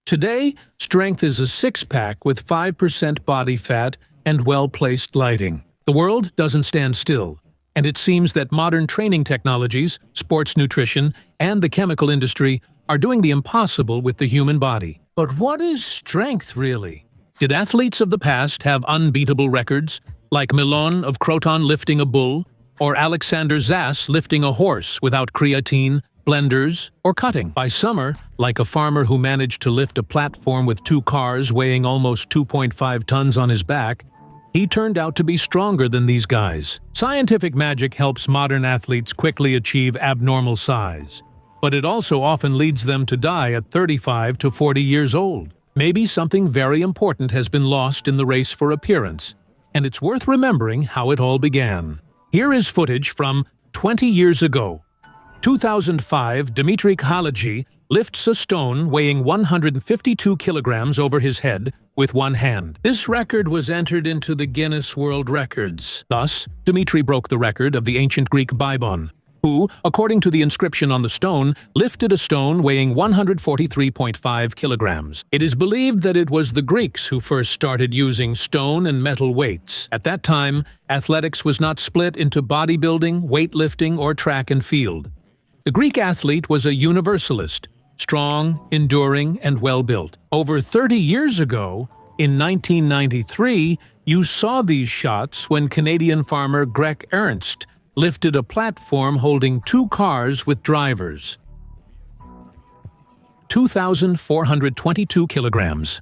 Today, strength is a six-pack with 5% body fat and well-placed lighting. The world doesn't stand still, and it seems that modern training technologies, sports nutrition, and the chemical industry are doing the impossible with the human body. But what is strength, really? Did athletes of the past have unbeatable records, like Milon of Croton lifting a bull, or Aleksandr Zass lifting a horse without creatine, blenders, or cutting? By summer, like a farmer who managed to lift a platform with 2 cars weighing almost 2.5 tons on his back, he turned out to be stronger than these guys. Scientific magic helps modern athletes quickly achieve abnormal size, but it also often leads them to die at 35 to 40 years old. Maybe something very important has been lost in the race for appearance, and it's worth remembering how it all began. Here is footage from 20 years ago. 2005, Dmitry Khalidji lifts a stone weighing 152 kilograms over his head with one hand. This record was entered into the Guinness World Records. Thus, Dmitry broke the record of the ancient Greek Bybon, who, according to the inscription on the stone, lifted a stone weighing 143.5 kilograms. It is believed that it was the Greeks who first started using stone and metal weights. At that time, athletics was not split into bodybuilding, weightlifting, or track and field. The Greek athlete was a universalist, strong, enduring, and well-built. Over 30 years ago, in 1993, you saw these shots when Canadian farmer Greg Ernst lifted a platform holding 2 cars with drivers. 2,422 kilograms.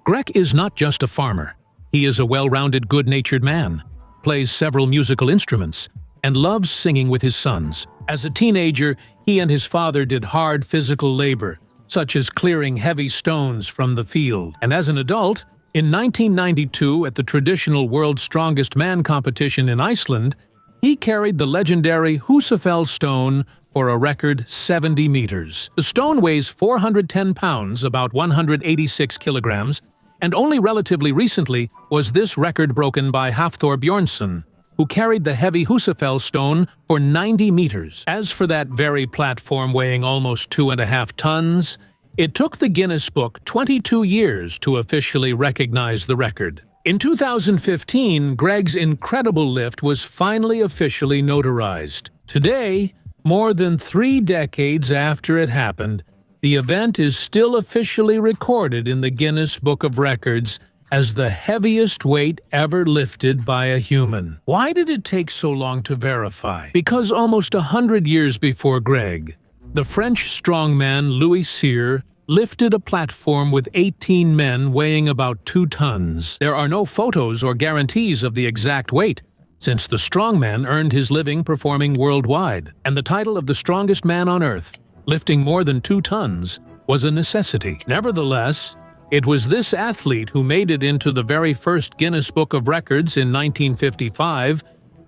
Greg is not just a farmer. He is a well-rounded, good-natured man, plays several musical instruments, and loves singing with his sons. As a teenager, he and his father did hard physical labor, such as clearing heavy stones from the field. And as an adult, in 1992 at the traditional World's Strongest Man competition in Iceland, he carried the legendary Husafell stone for a record 70 meters. The stone weighs 410 pounds, about 186 kilograms, and only relatively recently was this record broken by Hafthor Bjornsson, who carried the heavy Husafell stone for 90 meters. As for that very platform weighing almost 2.5 tons, it took the Guinness Book 22 years to officially recognize the record. In 2015, Greg's incredible lift was finally officially notarized. Today, more than 3 decades after it happened, the event is still officially recorded in the Guinness Book of Records as the heaviest weight ever lifted by a human. Why did it take so long to verify? Because almost 100 years before Greg, the French strongman Louis Cyr lifted a platform with 18 men weighing about 2 tons. There are no photos or guarantees of the exact weight, since the strongman earned his living performing worldwide, and the title of the strongest man on earth, lifting more than 2 tons, was a necessity. Nevertheless, it was this athlete who made it into the very first Guinness Book of Records in 1955,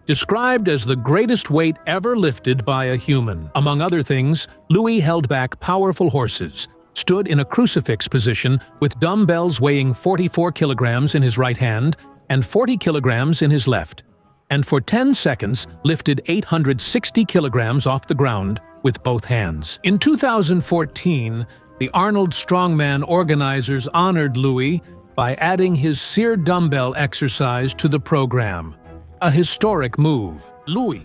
described as the greatest weight ever lifted by a human. Among other things, Louis held back powerful horses, stood in a crucifix position with dumbbells weighing 44 kilograms in his right hand and 40 kilograms in his left, and for 10 seconds lifted 860 kilograms off the ground with both hands. In 2014, the Arnold Strongman organizers honored Louis by adding his Cyr dumbbell exercise to the program, a historic move.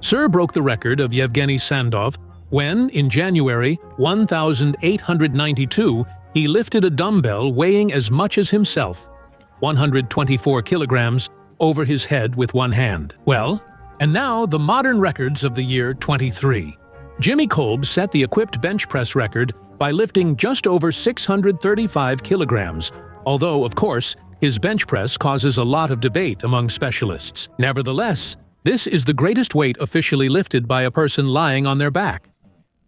Cyr broke the record of Yevgeny Sandov when, in January 1892, he lifted a dumbbell weighing as much as himself, 124 kilograms, over his head with one hand. Well, and now the modern records of the year 23. Jimmy Kolb set the equipped bench press record by lifting just over 635 kilograms, although, of course, his bench press causes a lot of debate among specialists. Nevertheless, this is the greatest weight officially lifted by a person lying on their back.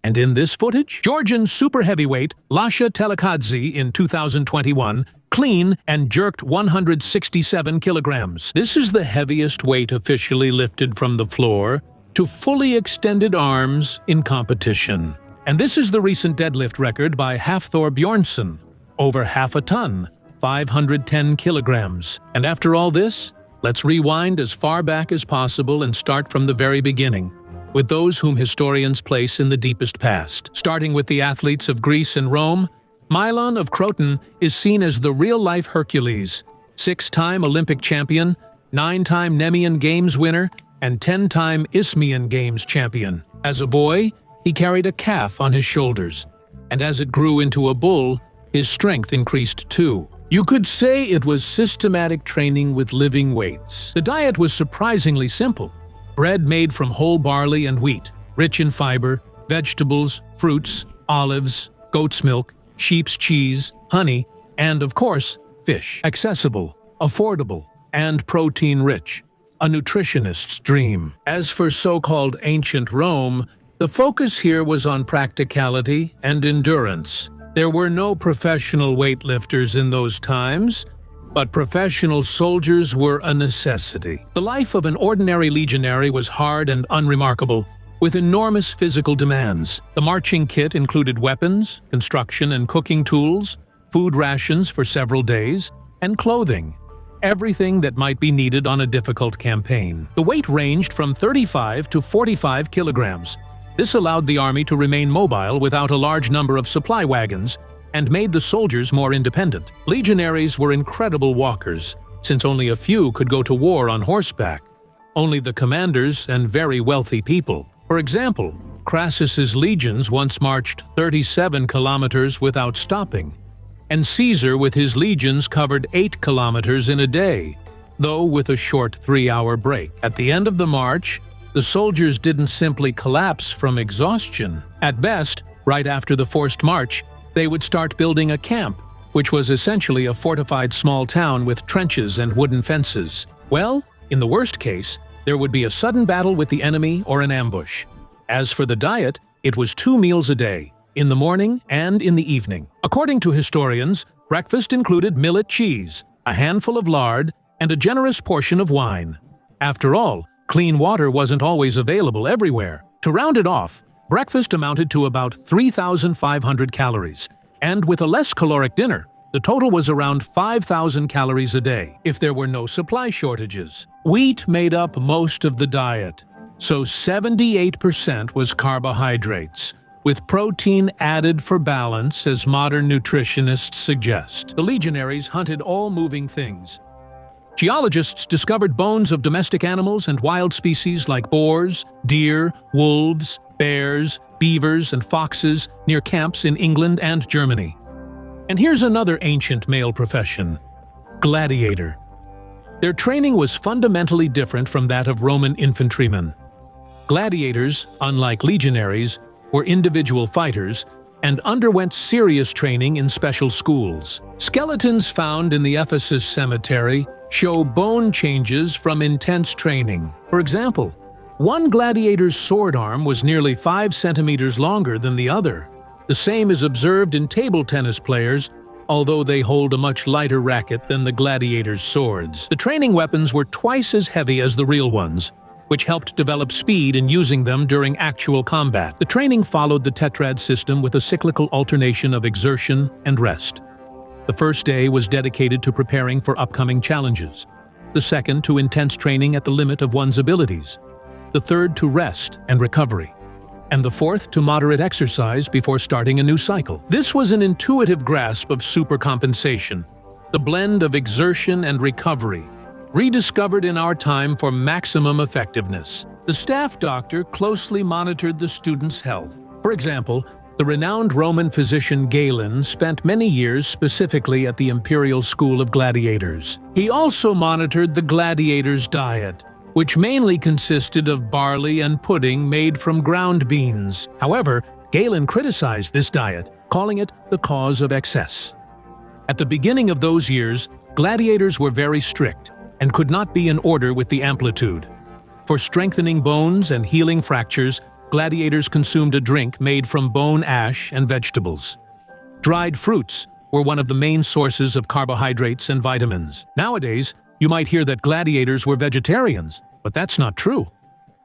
And in this footage, Georgian super heavyweight Lasha Telekadze in 2021 clean and jerked 167 kilograms. This is the heaviest weight officially lifted from the floor to fully extended arms in competition. And this is the recent deadlift record by Hafthor Bjornsson, over half a ton, 510 kilograms. And after all this, let's rewind as far back as possible and start from the very beginning, with those whom historians place in the deepest past. Starting with the athletes of Greece and Rome, Milon of Croton is seen as the real-life Hercules, 6-time Olympic champion, 9-time Nemean Games winner, and 10-time Isthmian Games champion. As a boy, he carried a calf on his shoulders, and as it grew into a bull, his strength increased too. You could say it was systematic training with living weights. The diet was surprisingly simple. Bread made from whole barley and wheat, rich in fiber, vegetables, fruits, olives, goat's milk, sheep's cheese, honey, and, of course, fish. Accessible, affordable, and protein-rich. A nutritionist's dream. As for so-called ancient Rome, the focus here was on practicality and endurance. There were no professional weightlifters in those times, but professional soldiers were a necessity. The life of an ordinary legionary was hard and unremarkable, with enormous physical demands. The marching kit included weapons, construction and cooking tools, food rations for several days, and clothing. Everything that might be needed on a difficult campaign. The weight ranged from 35 to 45 kilograms. This allowed the army to remain mobile without a large number of supply wagons and made the soldiers more independent. Legionaries were incredible walkers, since only a few could go to war on horseback. Only the commanders and very wealthy people. For example, Crassus's legions once marched 37 kilometers without stopping, and Caesar with his legions covered 8 kilometers in a day, though with a short 3-hour break. At the end of the march, the soldiers didn't simply collapse from exhaustion. At best, right after the forced march, they would start building a camp, which was essentially a fortified small town with trenches and wooden fences. Well, in the worst case, there would be a sudden battle with the enemy or an ambush. As for the diet, it was 2 meals a day, in the morning and in the evening. According to historians, breakfast included millet cheese, a handful of lard, and a generous portion of wine. After all, clean water wasn't always available everywhere. To round it off, breakfast amounted to about 3,500 calories, and with a less caloric dinner, the total was around 5,000 calories a day, if there were no supply shortages. Wheat made up most of the diet, so 78% was carbohydrates, with protein added for balance, as modern nutritionists suggest. The legionaries hunted all moving things. Geologists discovered bones of domestic animals and wild species like boars, deer, wolves, bears, beavers, and foxes near camps in England and Germany. And here's another ancient male profession: gladiator. Their training was fundamentally different from that of Roman infantrymen. Gladiators, unlike legionaries, were individual fighters and underwent serious training in special schools. Skeletons found in the Ephesus cemetery show bone changes from intense training. For example, one gladiator's sword arm was nearly 5 centimeters longer than the other. The same is observed in table tennis players, although they hold a much lighter racket than the gladiators' swords. The training weapons were twice as heavy as the real ones, which helped develop speed in using them during actual combat. The training followed the tetrad system with a cyclical alternation of exertion and rest. The first day was dedicated to preparing for upcoming challenges, the second to intense training at the limit of one's abilities, the third to rest and recovery, and the fourth to moderate exercise before starting a new cycle. This was an intuitive grasp of supercompensation, the blend of exertion and recovery, rediscovered in our time for maximum effectiveness. The staff doctor closely monitored the student's health. For example, the renowned Roman physician Galen spent many years specifically at the Imperial School of Gladiators. He also monitored the gladiators' diet, which mainly consisted of barley and pudding made from ground beans. However, Galen criticized this diet, calling it the cause of excess. At the beginning of those years, gladiators were very strict and could not be in order with the amplitude. For strengthening bones and healing fractures, gladiators consumed a drink made from bone ash and vegetables. Dried fruits were one of the main sources of carbohydrates and vitamins. Nowadays, you might hear that gladiators were vegetarians, but that's not true.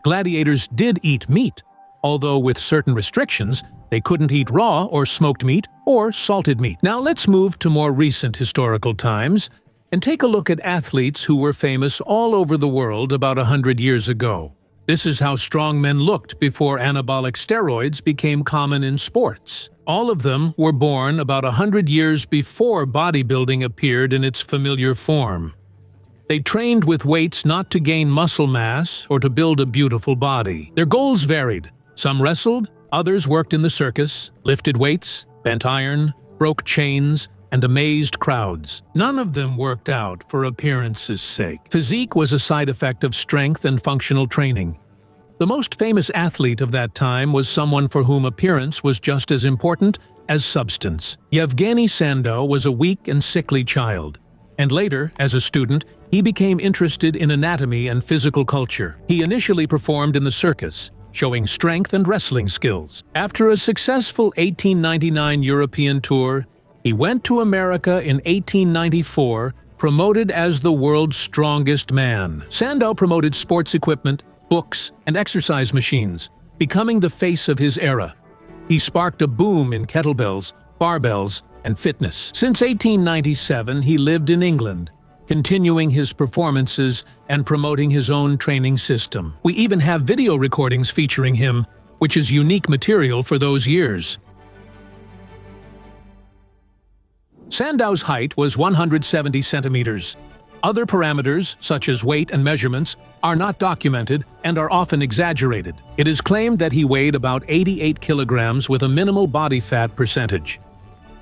Gladiators did eat meat, although with certain restrictions, they couldn't eat raw or smoked meat or salted meat. Now let's move to more recent historical times and take a look at athletes who were famous all over the world about 100 years ago. This is how strongmen looked before anabolic steroids became common in sports. All of them were born about 100 years before bodybuilding appeared in its familiar form. They trained with weights not to gain muscle mass or to build a beautiful body. Their goals varied. Some wrestled, others worked in the circus, lifted weights, bent iron, broke chains, and amazed crowds. None of them worked out for appearance's sake. Physique was a side effect of strength and functional training. The most famous athlete of that time was someone for whom appearance was just as important as substance. Yevgeny Sandow was a weak and sickly child, and later, as a student, he became interested in anatomy and physical culture. He initially performed in the circus, showing strength and wrestling skills. After a successful 1899 European tour, he went to America in 1894, promoted as the world's strongest man. Sandow promoted sports equipment, books, and exercise machines, becoming the face of his era. He sparked a boom in kettlebells, barbells, and fitness. Since 1897, he lived in England, continuing his performances and promoting his own training system. We even have video recordings featuring him, which is unique material for those years. Sandow's height was 170 centimeters. Other parameters, such as weight and measurements, are not documented and are often exaggerated. It is claimed that he weighed about 88 kilograms with a minimal body fat percentage.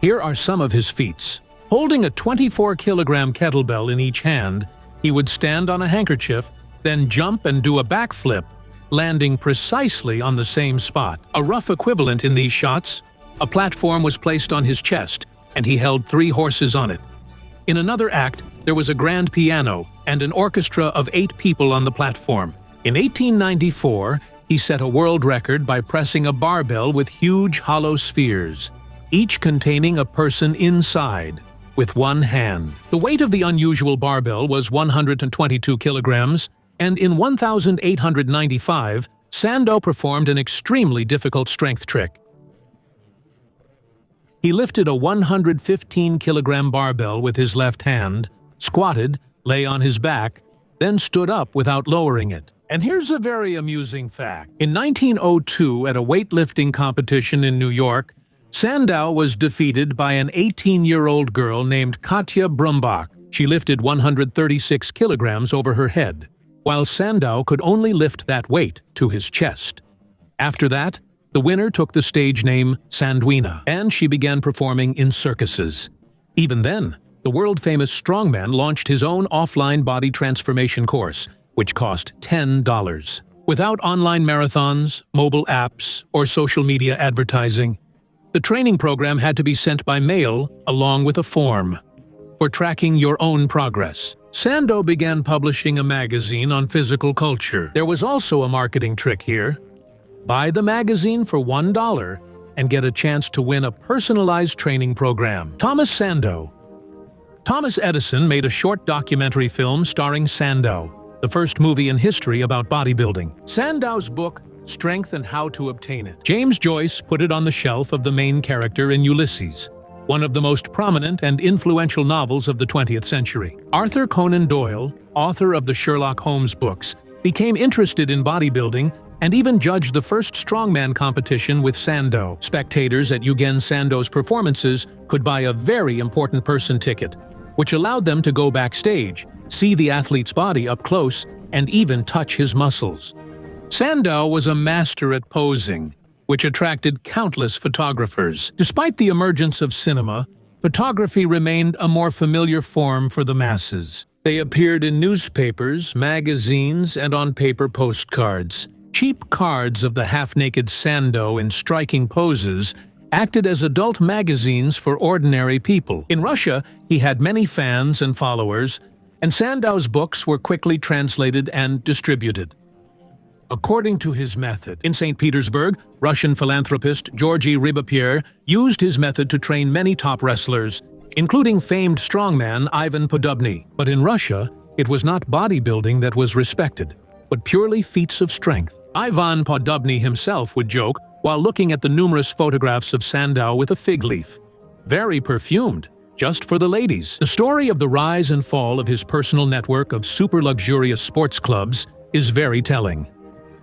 Here are some of his feats. Holding a 24-kilogram kettlebell in each hand, he would stand on a handkerchief, then jump and do a backflip, landing precisely on the same spot. A rough equivalent in these shots, a platform was placed on his chest, and he held 3 horses on it. In another act, there was a grand piano and an orchestra of 8 people on the platform. In 1894, he set a world record by pressing a barbell with huge hollow spheres, each containing a person inside, with one hand. The weight of the unusual barbell was 122 kilograms, and in 1895, Sandow performed an extremely difficult strength trick. He lifted a 115-kilogram barbell with his left hand, squatted, lay on his back, then stood up without lowering it. And here's a very amusing fact. In 1902, at a weightlifting competition in New York, Sandow was defeated by an 18-year-old girl named Katja Brumbach. She lifted 136 kilograms over her head, while Sandow could only lift that weight to his chest. After that, the winner took the stage name Sandwina, and she began performing in circuses. Even then, the world-famous Strongman launched his own offline body transformation course, which cost $10. Without online marathons, mobile apps, or social media advertising, the training program had to be sent by mail along with a form for tracking your own progress. Sandow began publishing a magazine on physical culture. There was also a marketing trick here. Buy the magazine for $1 and get a chance to win a personalized training program. Thomas Sandow. Thomas Edison made a short documentary film starring Sandow, the first movie in history about bodybuilding. Sandow's book, Strength and How to Obtain It. James Joyce put it on the shelf of the main character in Ulysses, one of the most prominent and influential novels of the 20th century. Arthur Conan Doyle, author of the Sherlock Holmes books, became interested in bodybuilding and even judged the first strongman competition with Sandow. Spectators at Eugen Sandow's performances could buy a very important person ticket, which allowed them to go backstage, see the athlete's body up close, and even touch his muscles. Sandow was a master at posing, which attracted countless photographers. Despite the emergence of cinema, photography remained a more familiar form for the masses. They appeared in newspapers, magazines, and on paper postcards. Cheap cards of the half-naked Sandow in striking poses acted as adult magazines for ordinary people. In Russia, he had many fans and followers, and Sandow's books were quickly translated and distributed. According to his method, in St. Petersburg, Russian philanthropist Georgy Rybapierre used his method to train many top wrestlers, including famed strongman Ivan Podobny. But in Russia, it was not bodybuilding that was respected, but purely feats of strength. Ivan Podobny himself would joke while looking at the numerous photographs of Sandow with a fig leaf. Very perfumed, just for the ladies. The story of the rise and fall of his personal network of super luxurious sports clubs is very telling.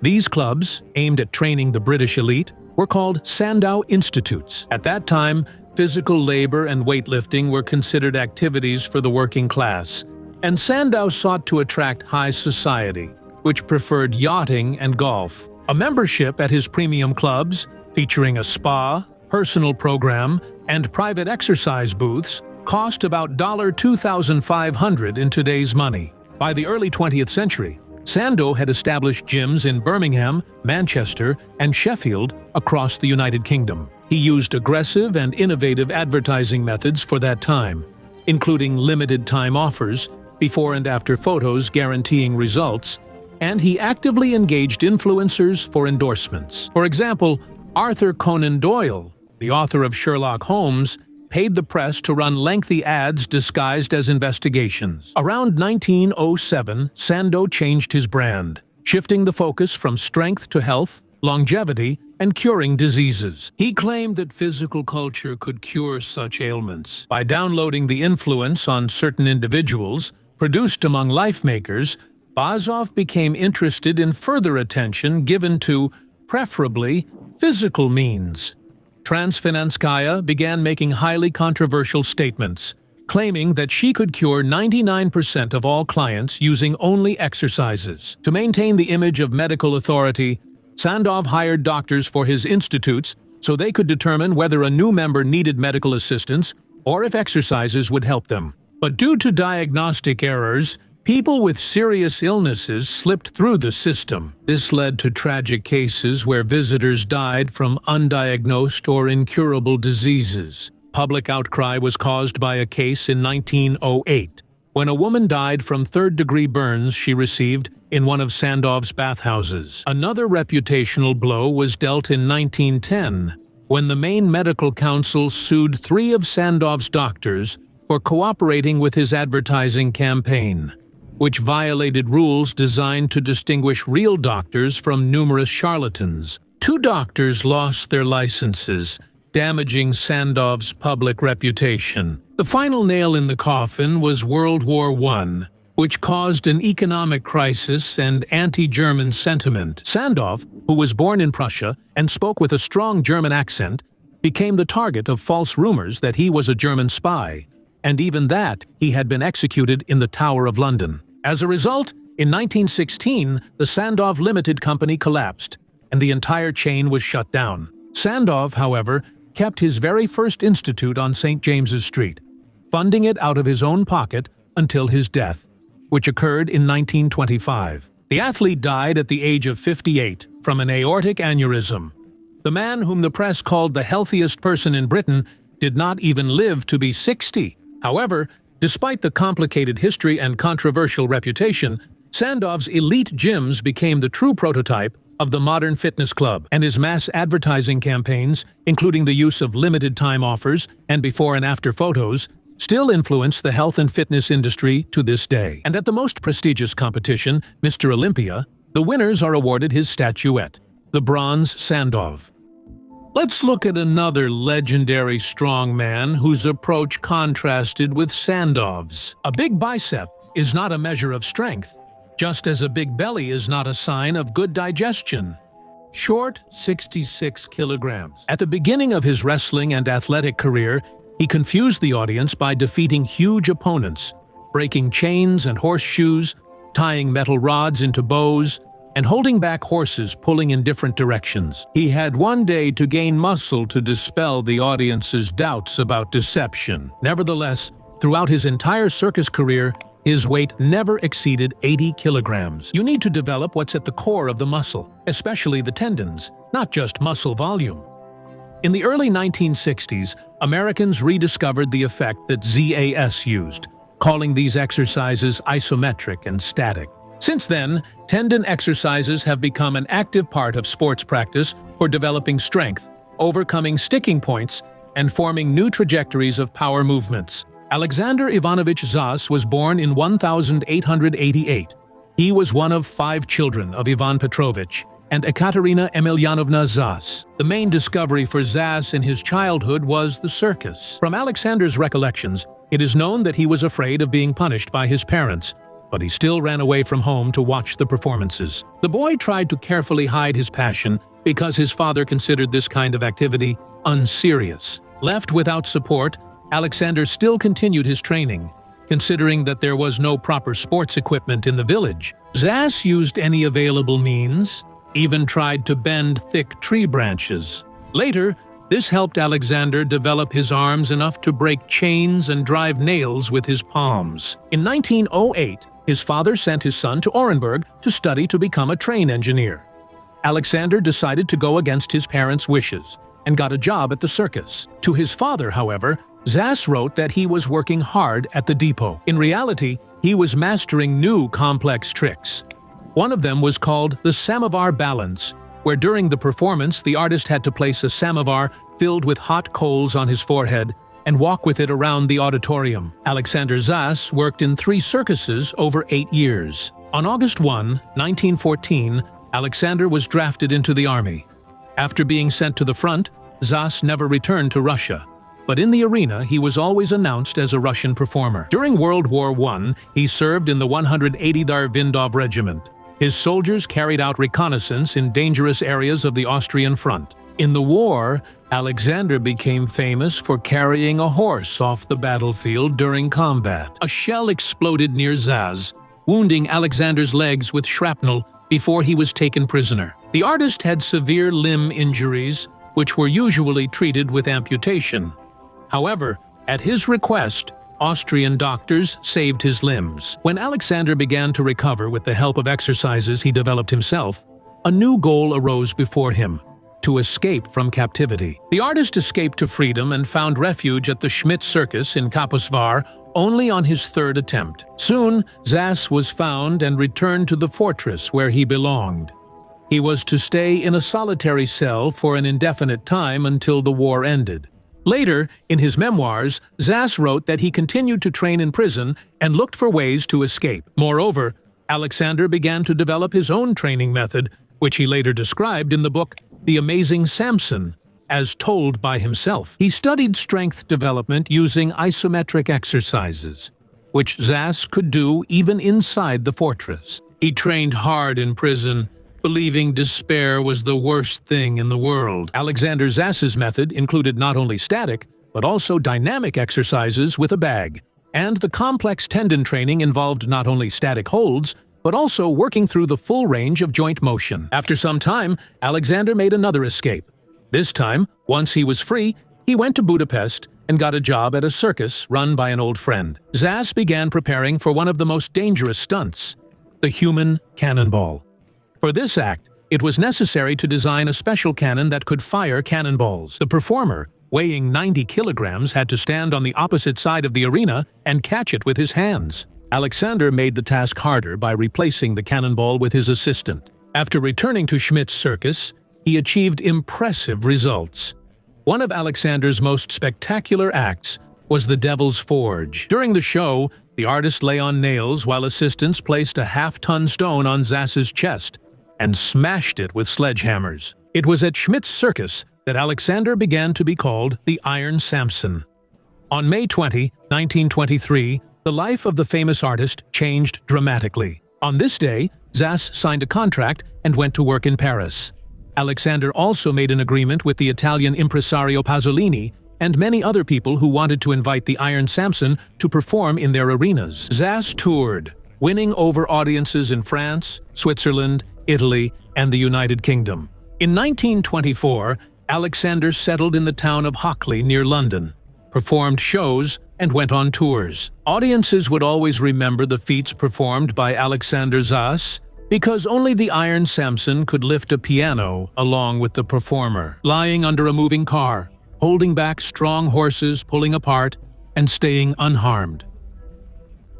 These clubs, aimed at training the British elite, were called Sandow Institutes. At that time, physical labor and weightlifting were considered activities for the working class, and Sandow sought to attract high society, which preferred yachting and golf. A membership at his premium clubs, featuring a spa, personal program, and private exercise booths, cost about $2,500 in today's money. By the early 20th century, Sandow had established gyms in Birmingham, Manchester, and Sheffield across the United Kingdom. He used aggressive and innovative advertising methods for that time, including limited-time offers, before and after photos guaranteeing results, and he actively engaged influencers for endorsements. For example, Arthur Conan Doyle, the author of Sherlock Holmes, paid the press to run lengthy ads disguised as investigations. Around 1907, Sandow changed his brand, shifting the focus from strength to health, longevity, and curing diseases. He claimed that physical culture could cure such ailments. By downloading the influence on certain individuals produced among life-makers, Bazov became interested in further attention given to, preferably, physical means. Transfinanskaya began making highly controversial statements, claiming that she could cure 99% of all clients using only exercises. To maintain the image of medical authority, Sandow hired doctors for his institutes so they could determine whether a new member needed medical assistance or if exercises would help them. But due to diagnostic errors, people with serious illnesses slipped through the system. This led to tragic cases where visitors died from undiagnosed or incurable diseases. Public outcry was caused by a case in 1908, when a woman died from third-degree burns she received in one of Sandow's bathhouses. Another reputational blow was dealt in 1910, when the Maine Medical Council sued 3 of Sandow's doctors for cooperating with his advertising campaign, which violated rules designed to distinguish real doctors from numerous charlatans. 2 doctors lost their licenses, damaging Sandow's public reputation. The final nail in the coffin was World War I, which caused an economic crisis and anti-German sentiment. Sandow, who was born in Prussia and spoke with a strong German accent, became the target of false rumors that he was a German spy, and even that he had been executed in the Tower of London. As a result, in 1916, the Sandow Limited Company collapsed, and the entire chain was shut down. Sandow, however, kept his very first institute on St. James's Street, funding it out of his own pocket until his death, which occurred in 1925. The athlete died at the age of 58 from an aortic aneurysm. The man whom the press called the healthiest person in Britain did not even live to be 60. However, despite the complicated history and controversial reputation, Sandow's elite gyms became the true prototype of the modern fitness club, and his mass advertising campaigns, including the use of limited-time offers and before and after photos, still influence the health and fitness industry to this day. And at the most prestigious competition, Mr. Olympia, the winners are awarded his statuette, the Bronze Sandow. Let's look at another legendary strongman whose approach contrasted with Sandow's. A big bicep is not a measure of strength, just as a big belly is not a sign of good digestion. Short, 66 kilograms. At the beginning of his wrestling and athletic career, he confused the audience by defeating huge opponents, breaking chains and horseshoes, tying metal rods into bows, and holding back horses pulling in different directions. He had one day to gain muscle to dispel the audience's doubts about deception. Nevertheless, throughout his entire circus career, his weight never exceeded 80 kilograms. You need to develop what's at the core of the muscle, especially the tendons, not just muscle volume. In the early 1960s, Americans rediscovered the effect that Zass used, calling these exercises isometric and static. Since then, tendon exercises have become an active part of sports practice for developing strength, overcoming sticking points, and forming new trajectories of power movements. Aleksandr Ivanovich Zass was born in 1888. He was one of 5 children of Ivan Petrovich and Ekaterina Emilyanovna Zass. The main discovery for Zass in his childhood was the circus. From Aleksandr's recollections, it is known that he was afraid of being punished by his parents, but he still ran away from home to watch the performances. The boy tried to carefully hide his passion because his father considered this kind of activity unserious. Left without support, Aleksandr still continued his training, considering that there was no proper sports equipment in the village. Zass used any available means, even tried to bend thick tree branches. Later, this helped Aleksandr develop his arms enough to break chains and drive nails with his palms. In 1908, his father sent his son to Orenburg to study to become a train engineer. Aleksandr decided to go against his parents' wishes and got a job at the circus. To his father, however, Zass wrote that he was working hard at the depot. In reality, he was mastering new complex tricks. One of them was called the samovar balance, where during the performance the artist had to place a samovar filled with hot coals on his forehead and walk with it around the auditorium. Aleksandr Zass worked in 3 circuses over 8 years. On August 1, 1914, Aleksandr was drafted into the army. After being sent to the front, Zass never returned to Russia. But in the arena, he was always announced as a Russian performer. During World War I, he served in the 180th Vindov Regiment. His soldiers carried out reconnaissance in dangerous areas of the Austrian front. In the war, Aleksandr became famous for carrying a horse off the battlefield during combat. A shell exploded near Zass, wounding Aleksandr's legs with shrapnel before he was taken prisoner. The artist had severe limb injuries, which were usually treated with amputation. However, at his request, Austrian doctors saved his limbs. When Aleksandr began to recover with the help of exercises he developed himself, a new goal arose before him: to escape from captivity. The artist escaped to freedom and found refuge at the Schmidt Circus in Kaposvar only on his 3rd attempt. Soon, Zass was found and returned to the fortress where he belonged. He was to stay in a solitary cell for an indefinite time until the war ended. Later, in his memoirs, Zass wrote that he continued to train in prison and looked for ways to escape. Moreover, Aleksandr began to develop his own training method, which he later described in the book The Amazing Samson, as told by himself. He studied strength development using isometric exercises, which Zass could do even inside the fortress. He trained hard in prison, believing despair was the worst thing in the world. Aleksandr Zass's method included not only static, but also dynamic exercises with a bag, and the complex tendon training involved not only static holds, but also working through the full range of joint motion. After some time, Aleksandr made another escape. This time, once he was free, he went to Budapest and got a job at a circus run by an old friend. Zass began preparing for one of the most dangerous stunts: the human cannonball. For this act, it was necessary to design a special cannon that could fire cannonballs. The performer, weighing 90 kilograms, had to stand on the opposite side of the arena and catch it with his hands. Aleksandr made the task harder by replacing the cannonball with his assistant. After returning to Schmidt's circus, he achieved impressive results. One of Aleksandr's most spectacular acts was the Devil's Forge. During the show, the artist lay on nails while assistants placed a half-ton stone on Zass's chest and smashed it with sledgehammers. It was at Schmidt's circus that Aleksandr began to be called the Iron Samson. On May 20, 1923, the life of the famous artist changed dramatically. On this day, Zass signed a contract and went to work in Paris. Aleksandr also made an agreement with the Italian impresario Pasolini and many other people who wanted to invite the Iron Samson to perform in their arenas. Zass toured, winning over audiences in France, Switzerland, Italy, and the United Kingdom. In 1924, Aleksandr settled in the town of Hockley near London, performed shows, and went on tours. Audiences would always remember the feats performed by Aleksandr Zass because only the Iron Samson could lift a piano along with the performer, lying under a moving car, holding back strong horses pulling apart, and staying unharmed.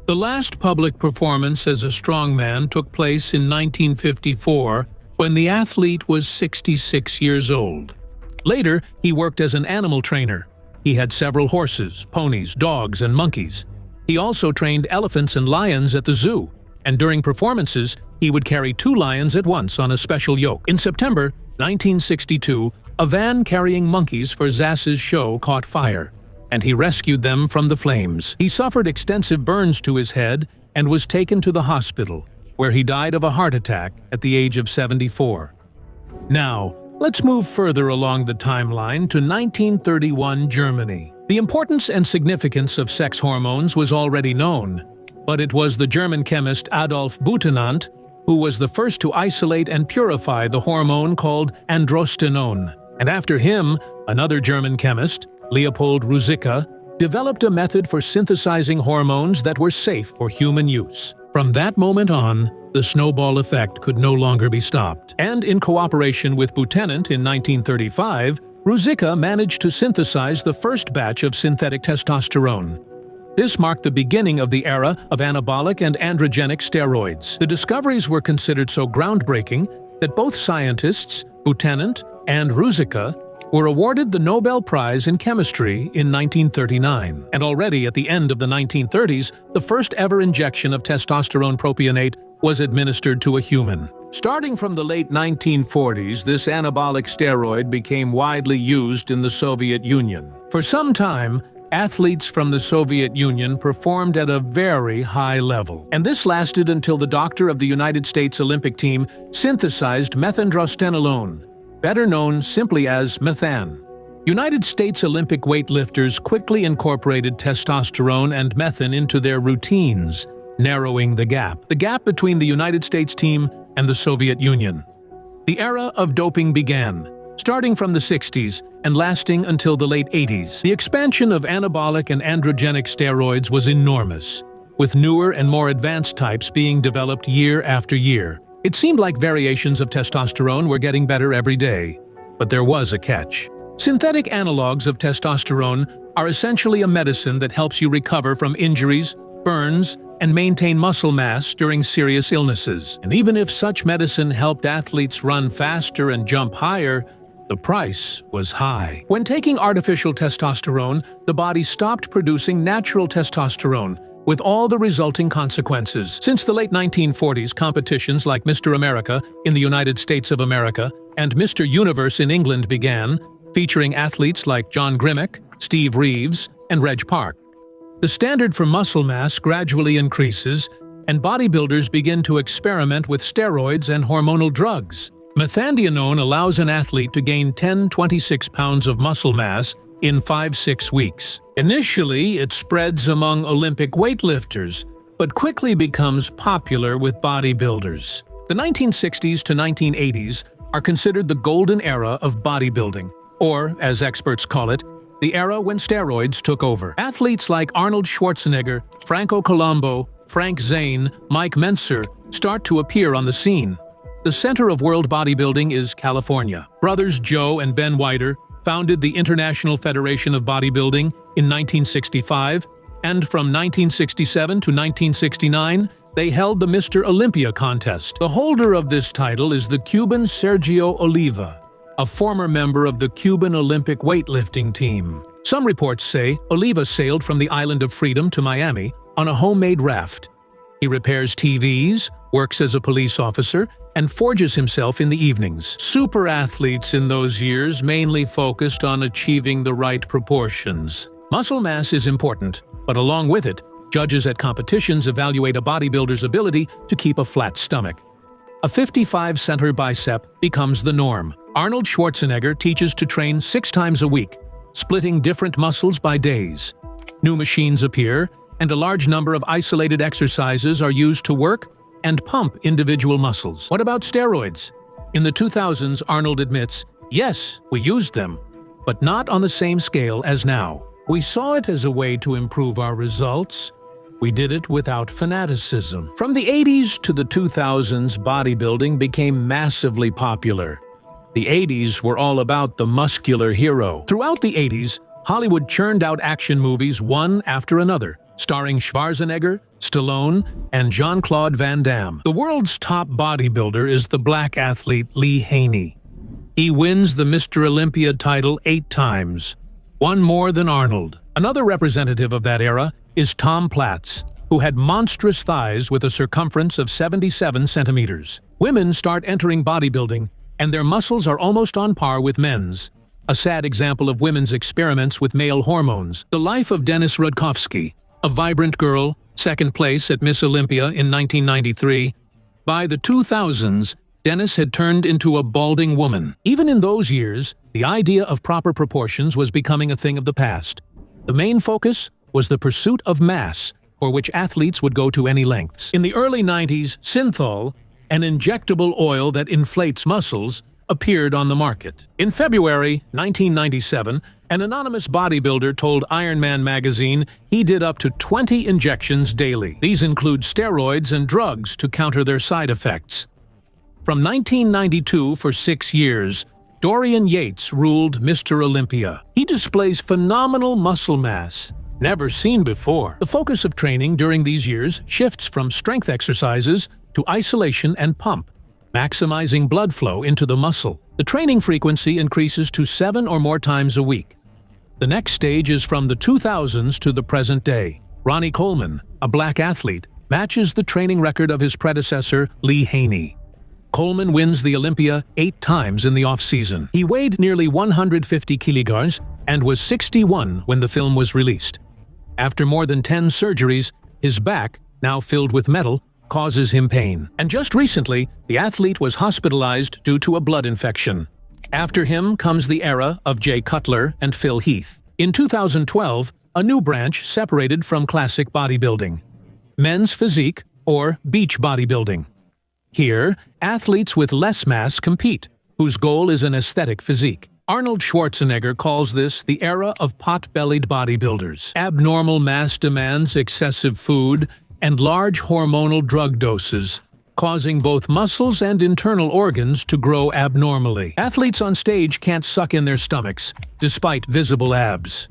The last public performance as a strongman took place in 1954 when the athlete was 66 years old. Later, he worked as an animal trainer. He had several horses, ponies, dogs, and monkeys. He also trained elephants and lions at the zoo, and during performances, he would carry 2 lions at once on a special yoke. In September 1962, a van carrying monkeys for Zass's show caught fire, and he rescued them from the flames. He suffered extensive burns to his head and was taken to the hospital, where he died of a heart attack at the age of 74. Now, Let's move further along the timeline to 1931 Germany. The importance and significance of sex hormones was already known, but it was the German chemist Adolf Butenandt who was the first to isolate and purify the hormone called androstenone. And after him, another German chemist, Leopold Ruzicka, developed a method for synthesizing hormones that were safe for human use. From that moment on, the snowball effect could no longer be stopped. And in cooperation with Butenandt in 1935, Ruzicka managed to synthesize the first batch of synthetic testosterone. This marked the beginning of the era of anabolic and androgenic steroids. The discoveries were considered so groundbreaking that both scientists, Butenandt and Ruzicka, were awarded the Nobel Prize in Chemistry in 1939. And already at the end of the 1930s, the first ever injection of testosterone propionate was administered to a human. Starting from the late 1940s, this anabolic steroid became widely used in the Soviet Union. For some time, athletes from the Soviet Union performed at a very high level. And this lasted until the doctor of the United States Olympic team synthesized methandrostenolone, better known simply as methan. United States Olympic weightlifters quickly incorporated testosterone and methan into their routines, narrowing the gap between the United States team and the Soviet Union. The era of doping began, starting from the 60s and lasting until the late 80s. The expansion of anabolic and androgenic steroids was enormous, with newer and more advanced types being developed year after year. It seemed like variations of testosterone were getting better every day, but there was a catch. Synthetic analogs of testosterone are essentially a medicine that helps you recover from injuries, burns, and maintain muscle mass during serious illnesses. And even if such medicine helped athletes run faster and jump higher, the price was high. When taking artificial testosterone, the body stopped producing natural testosterone, with all the resulting consequences. Since the late 1940s, competitions like Mr. America in the United States of America and Mr. Universe in England began, featuring athletes like John Grimmick, Steve Reeves, and Reg Park. The standard for muscle mass gradually increases, and bodybuilders begin to experiment with steroids and hormonal drugs. Methandrostenone allows an athlete to gain 10-26 pounds of muscle mass in 5-6 weeks. Initially, it spreads among Olympic weightlifters, but quickly becomes popular with bodybuilders. The 1960s to 1980s are considered the golden era of bodybuilding, or, as experts call it, the era when steroids took over. Athletes like Arnold Schwarzenegger, Franco Colombo, Frank Zane, Mike Mentzer start to appear on the scene. The center of world bodybuilding is California. Brothers Joe and Ben Weider founded the International Federation of Bodybuilding in 1965, and from 1967 to 1969, they held the Mr. Olympia contest. The holder of this title is the Cuban Sergio Oliva, a former member of the Cuban Olympic weightlifting team. Some reports say Oliva sailed from the Island of Freedom to Miami on a homemade raft. He repairs TVs, works as a police officer, and forges himself in the evenings. Super athletes in those years mainly focused on achieving the right proportions. Muscle mass is important, but along with it, judges at competitions evaluate a bodybuilder's ability to keep a flat stomach. A 55-center bicep becomes the norm. Arnold Schwarzenegger teaches to train 6 times a week, splitting different muscles by days. New machines appear, and a large number of isolated exercises are used to work and pump individual muscles. What about steroids? In the 2000s, Arnold admits, yes, we used them, but not on the same scale as now. We saw it as a way to improve our results. We did it without fanaticism. From the 80s to the 2000s, bodybuilding became massively popular. The 80s were all about the muscular hero. Throughout the 80s, Hollywood churned out action movies one after another, starring Schwarzenegger, Stallone, and Jean-Claude Van Damme. The world's top bodybuilder is the black athlete Lee Haney. He wins the Mr. Olympia title 8 times, one more than Arnold. Another representative of that era is Tom Platz, who had monstrous thighs with a circumference of 77 centimeters. Women start entering bodybuilding, and their muscles are almost on par with men's. A sad example of women's experiments with male hormones. The life of Dennis Rudkovsky, a vibrant girl, second place at Miss Olympia in 1993. By the 2000s, Dennis had turned into a balding woman. Even in those years, the idea of proper proportions was becoming a thing of the past. The main focus was the pursuit of mass, for which athletes would go to any lengths. In the early 90s, synthol, an injectable oil that inflates muscles, appeared on the market. In February 1997, an anonymous bodybuilder told Iron Man magazine he did up to 20 injections daily. These include steroids and drugs to counter their side effects. From 1992 for 6 years, Dorian Yates ruled Mr. Olympia. He displays phenomenal muscle mass, never seen before. The focus of training during these years shifts from strength exercises to isolation and pump, maximizing blood flow into the muscle. The training frequency increases to 7 or more times a week. The next stage is from the 2000s to the present day. Ronnie Coleman, a black athlete, matches the training record of his predecessor, Lee Haney. Coleman wins the Olympia 8 times in the off-season. He weighed nearly 150 kilograms and was 61 when the film was released. After more than 10 surgeries, his back, now filled with metal, causes him pain. And just recently, the athlete was hospitalized due to a blood infection. After him comes the era of Jay Cutler and Phil Heath. In 2012, a new branch separated from classic bodybuilding: men's physique or beach bodybuilding. Here, athletes with less mass compete, whose goal is an aesthetic physique. Arnold Schwarzenegger calls this the era of pot-bellied bodybuilders. Abnormal mass demands excessive food and large hormonal drug doses, causing both muscles and internal organs to grow abnormally. Athletes on stage can't suck in their stomachs, despite visible abs.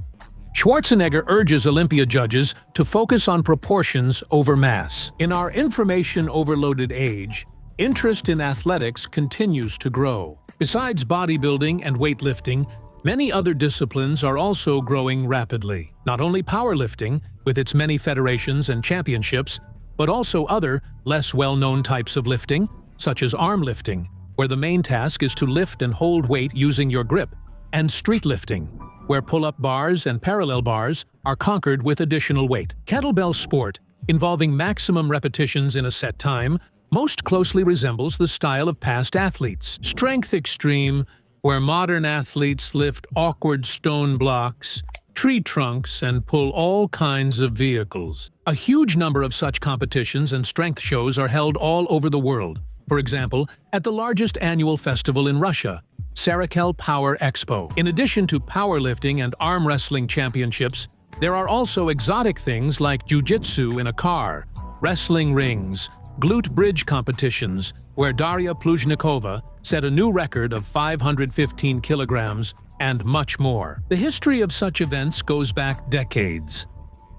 Schwarzenegger urges Olympia judges to focus on proportions over mass. In our information-overloaded age, interest in athletics continues to grow. Besides bodybuilding and weightlifting, many other disciplines are also growing rapidly. Not only powerlifting, with its many federations and championships, but also other, less well-known types of lifting, such as arm lifting, where the main task is to lift and hold weight using your grip, and street lifting, where pull-up bars and parallel bars are conquered with additional weight. Kettlebell sport, involving maximum repetitions in a set time, most closely resembles the style of past athletes. Strength extreme, where modern athletes lift awkward stone blocks, tree trunks, and pull all kinds of vehicles. A huge number of such competitions and strength shows are held all over the world. For example, at the largest annual festival in Russia, Sarakel Power Expo. In addition to powerlifting and arm wrestling championships, there are also exotic things like jiu-jitsu in a car, wrestling rings, glute bridge competitions, where Daria Pluzhnikova set a new record of 515 kilograms, and much more. The history of such events goes back decades.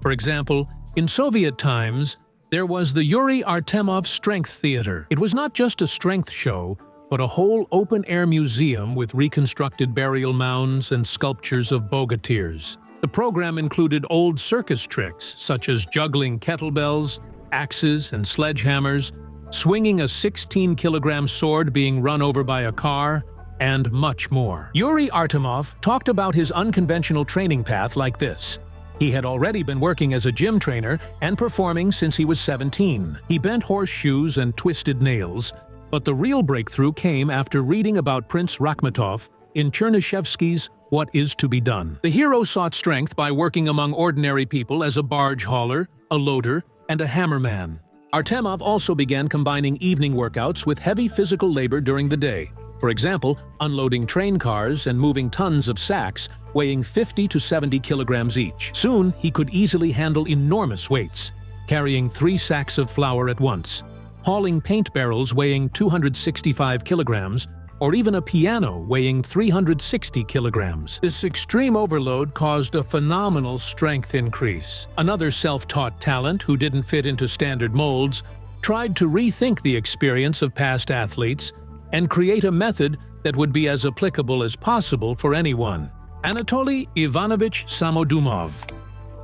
For example, in Soviet times, there was the Yuri Artemov Strength Theater. It was not just a strength show, but a whole open-air museum with reconstructed burial mounds and sculptures of bogatirs. The program included old circus tricks, such as juggling kettlebells, axes, and sledgehammers, swinging a 16-kilogram sword being run over by a car, and much more. Yuri Artemov talked about his unconventional training path like this. He had already been working as a gym trainer and performing since he was 17. He bent horseshoes and twisted nails, but the real breakthrough came after reading about Prince Rakhmatov in Chernyshevsky's What Is to Be Done. The hero sought strength by working among ordinary people as a barge hauler, a loader, and a hammerman. Artemov also began combining evening workouts with heavy physical labor during the day. For example, unloading train cars and moving tons of sacks weighing 50 to 70 kilograms each. Soon, he could easily handle enormous weights, carrying 3 sacks of flour at once, hauling paint barrels weighing 265 kilograms, or even a piano weighing 360 kilograms. This extreme overload caused a phenomenal strength increase. Another self-taught talent who didn't fit into standard molds tried to rethink the experience of past athletes and create a method that would be as applicable as possible for anyone. Anatoly Ivanovich Samodumov.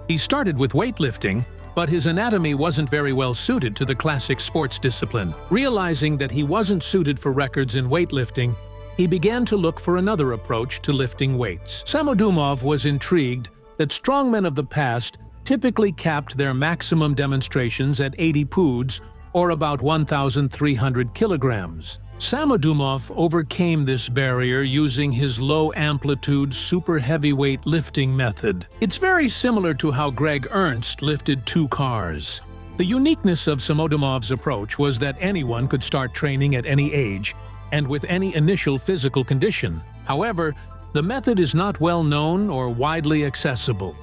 He started with weightlifting, but his anatomy wasn't very well suited to the classic sports discipline. Realizing that he wasn't suited for records in weightlifting, he began to look for another approach to lifting weights. Samodumov was intrigued that strongmen of the past typically capped their maximum demonstrations at 80 poods, or about 1,300 kilograms. Samodumov overcame this barrier using his low-amplitude, super heavyweight lifting method. It's very similar to how Greg Ernst lifted 2 cars. The uniqueness of Samodumov's approach was that anyone could start training at any age and with any initial physical condition. However, the method is not well known or widely accessible.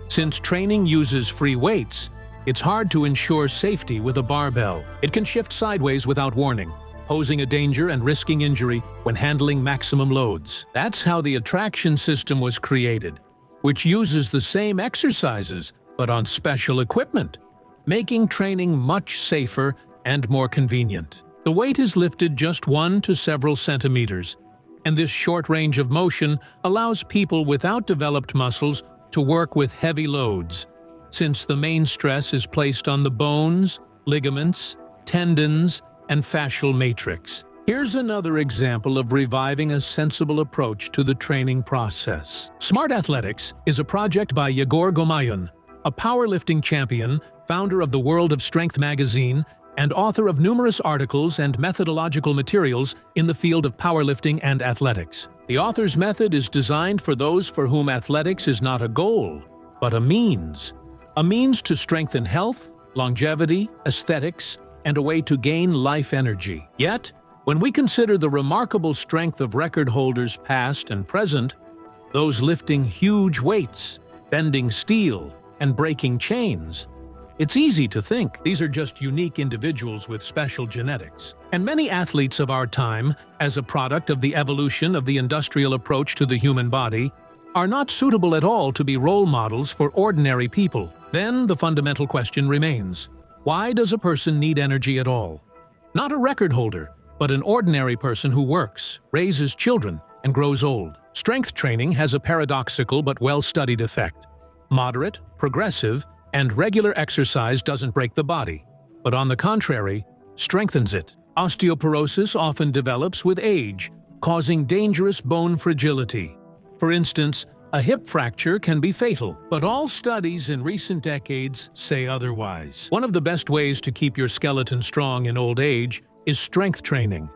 Since training uses free weights, it's hard to ensure safety with a barbell. It can shift sideways without warning, posing a danger and risking injury when handling maximum loads. That's how the attraction system was created, which uses the same exercises but on special equipment, making training much safer and more convenient. The weight is lifted just 1 to several centimeters, and this short range of motion allows people without developed muscles to work with heavy loads, since the main stress is placed on the bones, ligaments, tendons, and fascial matrix. Here's another example of reviving a sensible approach to the training process. Smart Athletics is a project by Yegor Gomayun, a powerlifting champion, founder of the World of Strength magazine, and author of numerous articles and methodological materials in the field of powerlifting and athletics. The author's method is designed for those for whom athletics is not a goal, but a means to strengthen health, longevity, aesthetics, and a way to gain life energy. Yet, when we consider the remarkable strength of record holders past and present, those lifting huge weights, bending steel, and breaking chains, it's easy to think these are just unique individuals with special genetics. And many athletes of our time, as a product of the evolution of the industrial approach to the human body, are not suitable at all to be role models for ordinary people. Then the fundamental question remains: why does a person need energy at all? Not a record holder, but an ordinary person who works, raises children, and grows old. Strength training has a paradoxical but well-studied effect. Moderate, progressive, and regular exercise doesn't break the body, but on the contrary, strengthens it. Osteoporosis often develops with age, causing dangerous bone fragility. For instance, a hip fracture can be fatal, but all studies in recent decades say otherwise. One of the best ways to keep your skeleton strong in old age is strength training.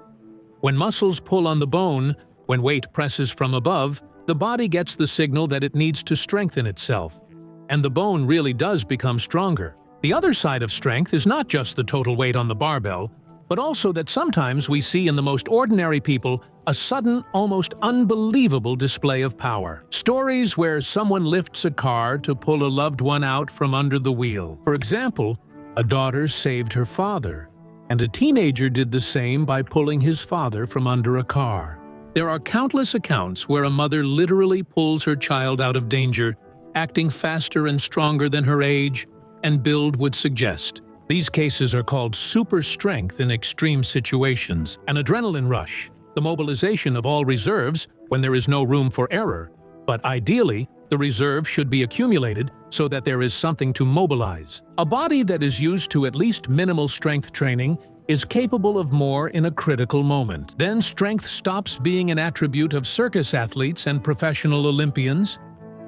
When muscles pull on the bone, when weight presses from above, the body gets the signal that it needs to strengthen itself, and the bone really does become stronger. The other side of strength is not just the total weight on the barbell, but also that sometimes we see in the most ordinary people a sudden, almost unbelievable display of power. Stories where someone lifts a car to pull a loved one out from under the wheel. For example, a daughter saved her father, and a teenager did the same by pulling his father from under a car. There are countless accounts where a mother literally pulls her child out of danger, acting faster and stronger than her age and build would suggest. These cases are called super strength in extreme situations, an adrenaline rush, the mobilization of all reserves when there is no room for error. But ideally, the reserve should be accumulated so that there is something to mobilize. A body that is used to at least minimal strength training is capable of more in a critical moment. Then strength stops being an attribute of circus athletes and professional Olympians.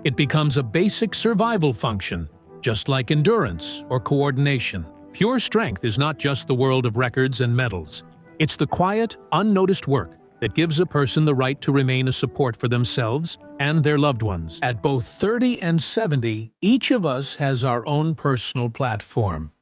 It becomes a basic survival function, just like endurance or coordination. Pure strength is not just the world of records and medals. It's the quiet, unnoticed work that gives a person the right to remain a support for themselves and their loved ones. At both 30 and 70, each of us has our own personal platform.